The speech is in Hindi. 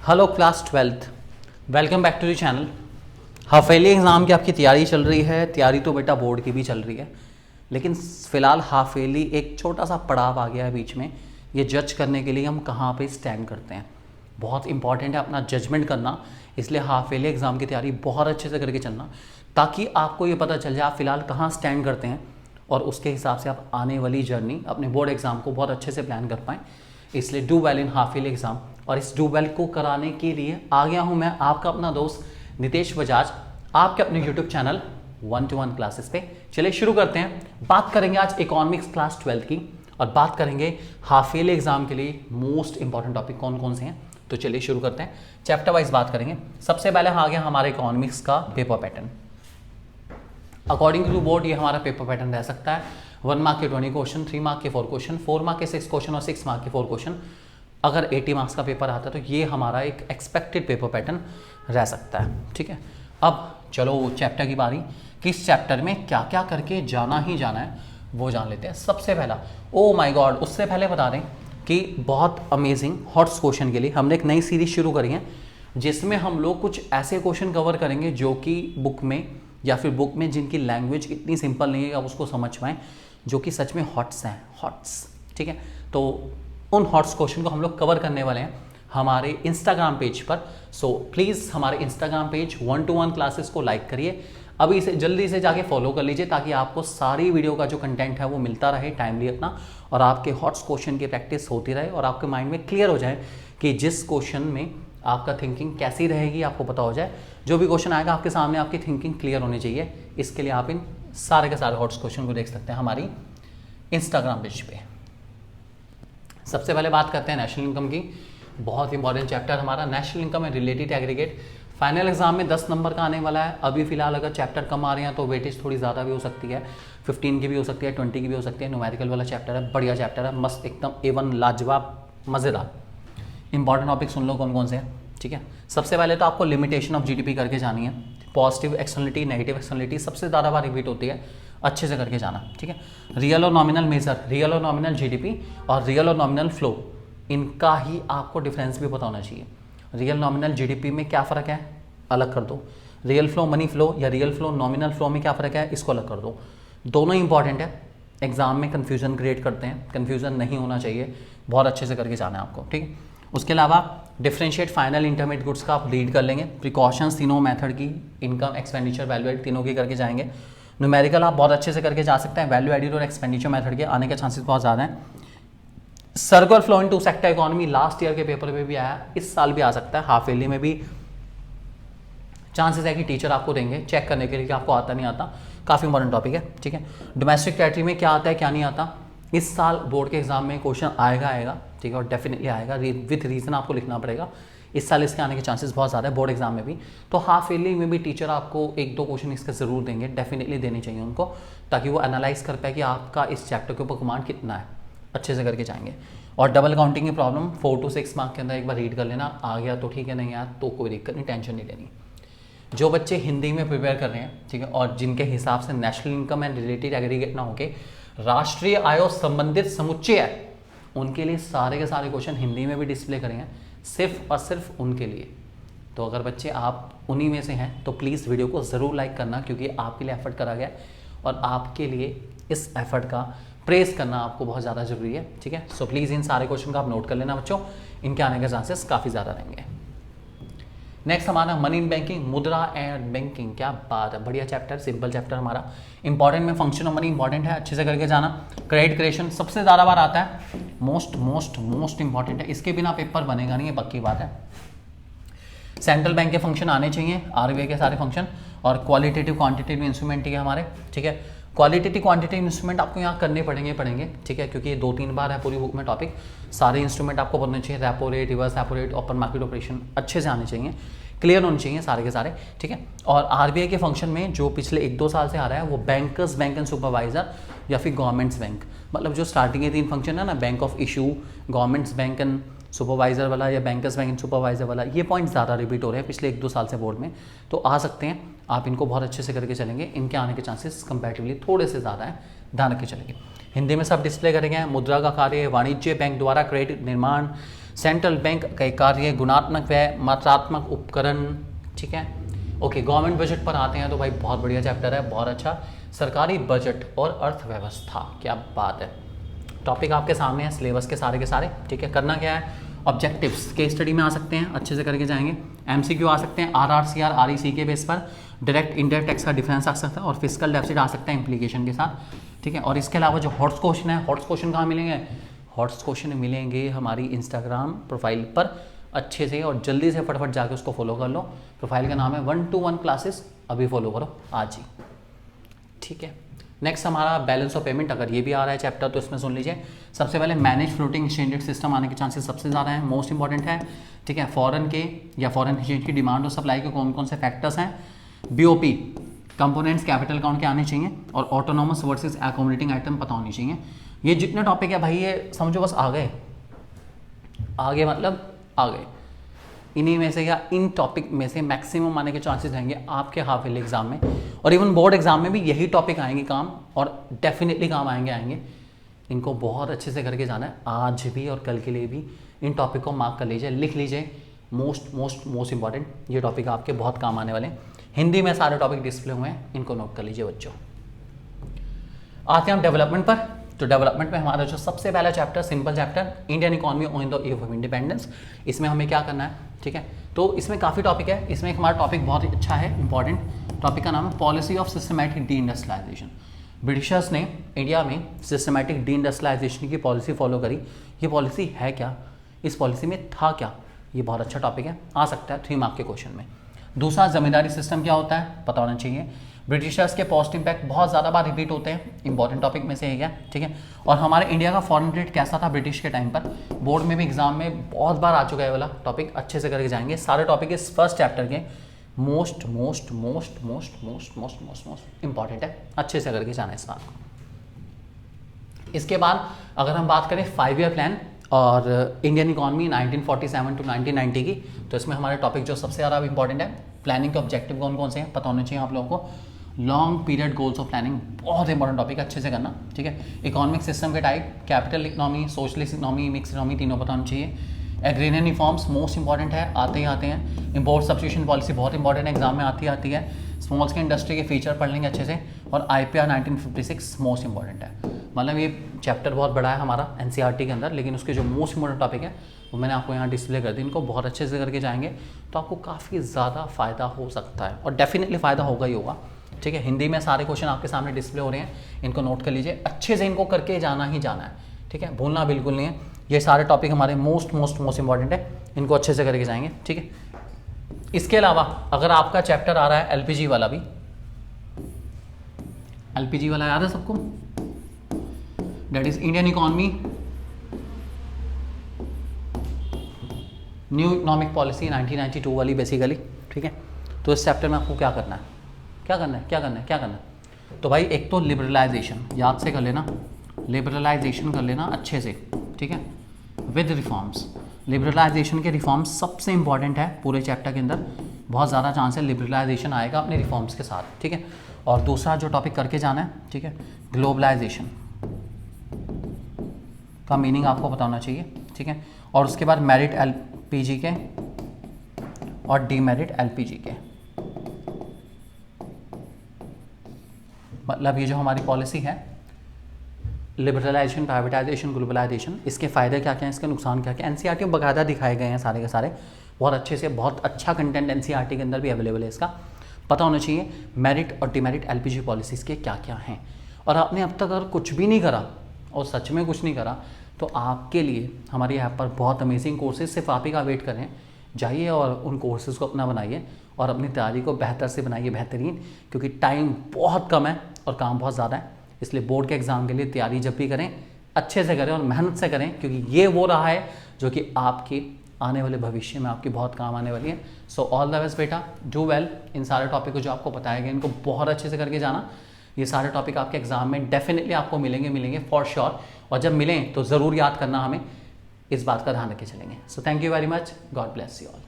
Hello class 12th, welcome back to the channel. Half yearly exam की आपकी तैयारी चल रही है। तैयारी तो बेटा बोर्ड की भी चल रही है, लेकिन फ़िलहाल हाफेली एक छोटा सा पड़ाव आ गया है बीच में, ये जज करने के लिए हम कहाँ पे स्टैंड करते हैं। बहुत इंपॉर्टेंट है अपना जजमेंट करना, इसलिए हाफेली एग्ज़ाम की तैयारी बहुत अच्छे से करके चलना, ताकि आपको ये पता चल जाए आप फ़िलहाल कहाँ स्टैंड करते हैं और उसके हिसाब से आप आने वाली जर्नी अपने बोर्ड एग्ज़ाम को बहुत अच्छे से प्लान कर पाएँ। इसलिए डू वेल इन हाफेली एग्ज़ाम। और इस डू वेल को कराने के लिए आ गया हूँ मैं, आपका अपना दोस्त नितेश बजाज, आपके अपने यूट्यूब चैनल 1-to-1 क्लासेस पे। चलिए शुरू करते हैं। बात करेंगे आज इकोनॉमिक्स क्लास 12th की, और बात करेंगे हाफेली एग्जाम के लिए मोस्ट इंपॉर्टेंट टॉपिक कौन कौन से हैं। तो चलिए शुरू करते हैं, चैप्टर वाइज बात करेंगे। सबसे पहले आ गया हमारे इकोनॉमिक्स का paper pattern. According to board ये हमारा पेपर पैटर्न रह सकता है 1 मार्क के 20 क्वेश्चन, 3 मार्क के 4 क्वेश्चन, 4 मार्क के 6 क्वेश्चन और 6 मार्क के 4 क्वेश्चन। अगर 80 मार्क्स का पेपर आता है तो ये हमारा एक एक्सपेक्टेड पेपर पैटर्न रह सकता है। ठीक है, अब चलो चैप्टर की बारी, किस चैप्टर में क्या क्या करके जाना ही जाना है वो जान लेते हैं। सबसे पहला, ओ माय गॉड, उससे पहले बता दें कि बहुत अमेजिंग हॉट्स क्वेश्चन के लिए हमने एक नई सीरीज शुरू करी है, जिसमें हम लोग कुछ ऐसे क्वेश्चन कवर करेंगे जो कि बुक में या फिर बुक में जिनकी लैंग्वेज इतनी सिंपल नहीं है आप उसको समझ पाएँ, जो कि सच में हॉट्स हैं, हॉट्स। ठीक है, तो उन हॉट्स क्वेश्चन को हम लोग कवर करने वाले हैं हमारे इंस्टाग्राम पेज पर। सो प्लीज़ हमारे इंस्टाग्राम पेज 1-to-1 क्लासेस को लाइक करिए, अभी से जल्दी से जाके फॉलो कर लीजिए, ताकि आपको सारी वीडियो का जो कंटेंट है वो मिलता रहे टाइमली अपना, और आपके हॉट्स क्वेश्चन की प्रैक्टिस होती रहे और आपके माइंड में क्लियर हो जाए कि जिस क्वेश्चन में आपका थिंकिंग कैसी रहेगी आपको पता हो जाए। जो भी क्वेश्चन आएगा आपके सामने आपकी थिंकिंग क्लियर होनी चाहिए। इसके लिए आप इन सारे के सारे हॉट्स क्वेश्चन को देख सकते हैं हमारी इंस्टाग्राम पेज पे। सबसे पहले बात करते हैं नेशनल इनकम की। बहुत इंपॉर्टेंट चैप्टर हमारा national income and related aggregate. Final exam में 10 नंबर का आने वाला है। अभी फिलहाल अगर चैप्टर कम आ रहे हैं तो वेटेज थोड़ी ज़्यादा भी हो सकती है, 15 की भी हो सकती है, 20 की भी हो सकती है। न्यूमेरिकल वाला चैप्टर है, बढ़िया चैप्टर है, मस्त एकदम A1 लाजवाब मज़ेदार। इंपॉर्टेंट टॉपिक सुन लो कौन कौन से हैं। ठीक है, सबसे पहले तो आपको लिमिटेशन ऑफ जीडीपी करके जानी है। पॉजिटिव एक्सटर्नलिटी, नेगेटिव एक्सटर्नलिटी सबसे ज़्यादा बार रिपीट होती है, अच्छे से करके जाना। ठीक है, रियल और नॉमिनल मेजर, रियल और नॉमिनल जीडीपी और रियल और नॉमिनल फ्लो, इनका ही आपको डिफरेंस भी पता होना चाहिए। रियल नॉमिनल जीडीपी में क्या फ़र्क है अलग कर दो, रियल फ्लो मनी फ्लो या रियल फ्लो नॉमिनल फ्लो में क्या फ़र्क है इसको अलग कर दो। दोनों इंपॉर्टेंट है, एग्जाम में कन्फ्यूजन क्रिएट करते हैं, कन्फ्यूजन नहीं होना चाहिए, बहुत अच्छे से करके जाना है आपको। ठीक है, उसके अलावा डिफरेंशिएट फाइनल इंटरमीडिएट गुड्स का आप रीड कर लेंगे। प्रिकॉशंस तीनों मेथड की, इनकम एक्सपेंडिचर वैल्यू एड तीनों की करके जाएंगे। न्यूमेरिकल आप बहुत अच्छे से करके जा सकते हैं, वैल्यू एडिड और एक्सपेंडिचर मेथड के आने के चांसेस बहुत ज़्यादा हैं। Circular flow in two sector economy last year के पेपर में भी आया, इस साल भी आ सकता है। हाफ ईयरली में भी चांसेस है कि टीचर आपको देंगे चेक करने के लिए कि आपको आता नहीं आता, काफ़ी इंपॉर्टेंट टॉपिक है। ठीक है, डोमेस्टिक टेरिटरी में क्या आता है क्या नहीं आता, इस साल बोर्ड के एग्जाम में क्वेश्चन आएगा। ठीक है, और डेफिनेटली आएगा, विथ रीज़न आपको लिखना पड़ेगा। इस साल इसके आने के चांसेस बहुत ज़्यादा है बोर्ड एग्जाम में भी। तो हाफ ईयरली में भी टीचर आपको 1-2 क्वेश्चन इसके ज़रूर देंगे, डेफिनेटली देने चाहिए उनको, ताकि वो एनालाइज कर पाए कि आपका इस चैप्टर के ऊपर कमांड कितना है, अच्छे से करके जाएंगे। और डबल काउंटिंग की प्रॉब्लम 4 to 6 मार्क के अंदर एक बार रीड कर लेना, आ गया तो ठीक है, नहीं आया तो कोई दिक्कत नहीं, टेंशन नहीं लेनी। जो बच्चे हिंदी में प्रिपेयर कर रहे हैं, ठीक है, और जिनके हिसाब से national income and related aggregate ना होके राष्ट्रीय आय और संबंधित समुच्चय है, उनके लिए सारे के सारे क्वेश्चन हिंदी में भी डिस्प्ले करेंगे, सिर्फ और सिर्फ उनके लिए। तो अगर बच्चे आप उन्हीं में से हैं तो प्लीज़ वीडियो को ज़रूर लाइक करना, क्योंकि आपके लिए एफर्ट करा गया और आपके लिए इस एफर्ट का प्रेस करना आपको बहुत ज़्यादा ज़रूरी है। ठीक है, सो प्लीज़ इन सारे क्वेश्चन का आप नोट कर लेना बच्चों, इनके आने के चांसेस काफ़ी ज़्यादा रहेंगे। नेक्स्ट हमारा मनी इन बैंकिंग, मुद्रा एंड बैंकिंग, क्या बात है, बढ़िया चैप्टर, सिंपल चैप्टर हमारा। इंपॉर्टेंट में फंक्शन ऑफ मनी इंपॉर्टेंट है, अच्छे से करके जाना। क्रेडिट क्रिएशन सबसे ज़्यादा बार आता है, मोस्ट इंपॉर्टेंट है, इसके बिना पेपर बनेगा नहीं, ये पक्की बात है। सेंट्रल बैंक के फंक्शन आने चाहिए, आरबीआई के सारे फंक्शन, और क्वालिटेटिव क्वांटिटेटिव इंस्ट्रूमेंट ही है हमारे। ठीक है, क्वालिटेटिव क्वांटिटेटिव इंस्ट्रूमेंट आपको यहाँ करने पड़ेंगे। ठीक है, क्योंकि ये 2-3 बार है पूरी बुक में टॉपिक, सारे इंस्ट्रूमेंट आपको पढ़ने चाहिए। Repo rate, reverse repo rate, open market operation अच्छे से आने चाहिए, क्लियर होने चाहिए सारे के सारे। ठीक है, और आरबीआई के फंक्शन में जो पिछले 1-2 साल से आ रहा है वो बैंकर्स बैंक एंड सुपरवाइजर या फिर गवर्नमेंट्स बैंक, मतलब जो स्टार्टिंग के 3 फंक्शन है ना, bank of issue, governments bank and supervisor वाला या बैंकर्स बैंक एंड सुपरवाइजर वाला, ये पॉइंट ज़्यादा रिपीट हो रहे हैं पिछले 1-2 साल से बोर्ड में, तो आ सकते हैं। आप इनको बहुत अच्छे से करके चलेंगे, इनके आने के चांसेस कंपैरेटिवली थोड़े से ज़्यादा हैं, ध्यान रख के चलेंगे। हिंदी में सब डिस्प्ले करेंगे। मुद्रा का कार्य, वाणिज्य बैंक द्वारा क्रेडिट निर्माण, सेंट्रल बैंक के कार्य, गुणात्मक व्यय, मात्रात्मक उपकरण, ठीक है। ओके, गवर्नमेंट बजट पर आते हैं तो भाई बहुत बढ़िया चैप्टर है, बहुत अच्छा। सरकारी बजट और अर्थव्यवस्था, क्या बात है। टॉपिक आपके सामने है, सिलेबस के सारे, ठीक है। करना क्या है, ऑब्जेक्टिव्स केस स्टडी में आ सकते हैं, अच्छे से करके जाएंगे। एमसीक्यू आ सकते हैं RRCR REC के बेस पर, डायरेक्ट इनडायरेक्ट टैक्स का डिफरेंस आ सकता है और फिजिकल डेफिसिट आ सकता है इम्प्लीकेशन के साथ, ठीक है। और इसके अलावा जो हॉट्स क्वेश्चन है, हॉट्स क्वेश्चन कहाँ मिलेंगे, हॉट्स क्वेश्चन मिलेंगे हमारी इंस्टाग्राम प्रोफाइल पर, अच्छे से और जल्दी से फटाफट जाके उसको फॉलो कर लो। प्रोफाइल का नाम है 1-to-1 क्लासेस, अभी फॉलो करो आज ही, ठीक है। नेक्स्ट हमारा बैलेंस ऑफ पेमेंट, अगर ये भी आ रहा है चैप्टर तो इसमें सुन लीजिए। सबसे पहले मैनेज फ्लोटिंग एक्सचेंज सिस्टम आने के चांसेस सबसे ज़्यादा है, मोस्ट इंपॉर्टेंट है, ठीक है। फॉरेन के या फॉरेन एक्सचेंज की डिमांड और सप्लाई के कौन कौन से फैक्टर्स हैं। BOP कंपोनेंट्स कैपिटल अकाउंट के आने चाहिए और ऑटोनॉमस वर्सेस अकोमोडेटिंग आइटम पता होनी चाहिए। ये जितने टॉपिक है भाई ये समझो बस आ गए मतलब आ गए। इन्हीं में से या इन टॉपिक में से मैक्सिमम आने के चांसेस रहेंगे आपके हाफ ईयरली एग्जाम में, और इवन बोर्ड एग्जाम में भी यही टॉपिक आएंगे काम, और डेफिनेटली काम आएंगे। इनको बहुत अच्छे से करके जाना है आज भी और कल के लिए भी। इन टॉपिक को मार्क कर लीजिए, लिख लीजिए, मोस्ट इंपॉर्टेंट ये टॉपिक आपके बहुत काम आने वाले हैं। हिंदी में सारे टॉपिक डिस्प्ले हुए हैं, इनको नोट कर लीजिए बच्चों। आते हैं हम डेवलपमेंट पर। तो डेवलपमेंट में हमारा जो सबसे पहला chapter, simple chapter, Indian economy on the eve of independence, इसमें हमें क्या करना है, ठीक है। तो इसमें काफ़ी टॉपिक है, इसमें एक हमारा टॉपिक बहुत ही अच्छा है, इंपॉर्टेंट टॉपिक का नाम है policy of systematic deindustrialisation. Britishers ने इंडिया में सिस्टमैटिक डी इंडस्ट्रियलाइजेशन की पॉलिसी फॉलो करी। ये पॉलिसी है क्या, इस पॉलिसी में था क्या, ये बहुत अच्छा टॉपिक है, आ सकता है 3 मार्क के क्वेश्चन में। दूसरा, जमींदारी सिस्टम क्या होता है पता होना चाहिए। ब्रिटिशर्स के पॉस्ट इम्पैक्ट बहुत ज़्यादा बार रिपीट होते हैं, इंपॉर्टेंट टॉपिक में से एक है, ठीक है। और हमारे इंडिया का फॉरेन ट्रेड कैसा था ब्रिटिश के टाइम पर, बोर्ड में भी एग्जाम में बहुत बार आ चुका है वाला टॉपिक, अच्छे से करके जाएंगे। सारे टॉपिक इस फर्स्ट चैप्टर के मोस्ट इंपॉर्टेंट है, अच्छे से करके जाना है इस बात को। इसके बाद अगर हम बात करें 5 ईयर प्लान और इंडियन इकोनॉमी 1947 to 1990 की, तो इसमें हमारे टॉपिक जो सबसे ज़्यादा इंपॉर्टेंट है, प्लानिंग के ऑब्जेक्टिव कौन कौन से हैं पता होने चाहिए आप लोगों को। Long period goals of planning बहुत इंपॉर्टेंट टॉपिक, अच्छे से करना, ठीक है। इकोनॉमिक सिस्टम के type, capital economy, socialist economy, mix economy, तीनों पता होना चाहिए। एग्रीरियन रिफॉर्म्स मोस्ट इंपॉर्टेंट है, आते हैं। इंपोर्ट सब्स्टिट्यूशन पॉलिसी बहुत इंपॉर्टेंट है, एग्जाम में आती है। स्मॉल स्केल इंडस्ट्री के फीचर पढ़ लेंगे अच्छे से। और IPR 1956 मोस्ट इंपॉर्टेंट है। मतलब ये चैप्टर बहुत बड़ा है हमारा NCERT के अंदर, लेकिन उसके जो मोस्ट इंपॉर्टेंट टॉपिक है वो मैंने आपको यहाँ डिस्प्ले कर दी। इनको बहुत अच्छे से करके जाएंगे तो आपको काफ़ी ज़्यादा फ़ायदा हो सकता है, और डेफिनेटली फ़ायदा होगा ही होगा, ठीक है। हिंदी में सारे क्वेश्चन आपके सामने डिस्प्ले हो रहे हैं, इनको नोट कर लीजिए, अच्छे से इनको करके जाना ही जाना है, ठीक है, भूलना बिल्कुल नहीं है। ये सारे टॉपिक हमारे मोस्ट इंपॉर्टेंट है, इनको अच्छे से करके जाएंगे, ठीक है। इसके अलावा अगर आपका चैप्टर आ रहा है LPG वाला भी, LPG वाला याद है सबको, that is Indian economy new economic policy 1992 वाली बेसिकली, ठीक है। तो इस चैप्टर में आपको क्या करना है, तो भाई एक तो लिबरलाइजेशन याद से कर लेना, लिबरलाइजेशन कर लेना अच्छे से, ठीक है, विद रिफॉर्म्स। लिबरलाइजेशन के रिफॉर्म्स सबसे इंपॉर्टेंट है पूरे चैप्टर के अंदर, बहुत ज़्यादा चांस है लिबरलाइजेशन आएगा अपने रिफॉर्म्स के साथ, ठीक है। और दूसरा जो टॉपिक करके जाना है, ठीक है, ग्लोबलाइजेशन का मीनिंग आपको पता होना चाहिए, ठीक है। और उसके बाद मेरिट LPG के और डीमेरिट LPG के, मतलब ये जो हमारी पॉलिसी है लिबरलाइजेशन, प्राइवेटाइजेशन, ग्लोबलाइजेशन, इसके फ़ायदे क्या क्या हैं, इसके नुकसान क्या क्या, NCERT में बाकायदा दिखाए गए हैं सारे के सारे, बहुत अच्छे से, बहुत अच्छा कंटेंट NCERT के अंदर भी अवेलेबल है, इसका पता होना चाहिए। मेरिट और डिमेरिट LPG पॉलिसीज़ के क्या क्या हैं, और आपने अब तक अगर कुछ भी नहीं करा और सच में कुछ नहीं करा तो आपके लिए हमारे यहाँ पर बहुत अमेजिंग कोर्सेज सिर्फ आप ही का वेट करें। जाइए और उन कोर्सेज को अपना बनाइए और अपनी तैयारी को बेहतर से बनाइए, बेहतरीन, क्योंकि टाइम बहुत कम है और काम बहुत ज़्यादा है। इसलिए बोर्ड के एग्ज़ाम के लिए तैयारी जब भी करें अच्छे से करें और मेहनत से करें, क्योंकि ये वो रहा है जो कि आपके आने वाले भविष्य में आपकी बहुत काम आने वाली है। सो ऑल द बेस्ट बेटा, डू वेल। इन सारे टॉपिक को जो आपको बताया गया इनको बहुत अच्छे से करके जाना। ये सारे टॉपिक आपके एग्जाम में डेफिनेटली आपको मिलेंगे फॉर श्योर, और जब मिलें तो ज़रूर याद करना हमें, इस बात का ध्यान रख के चलेंगे। So thank you very much, God bless you all.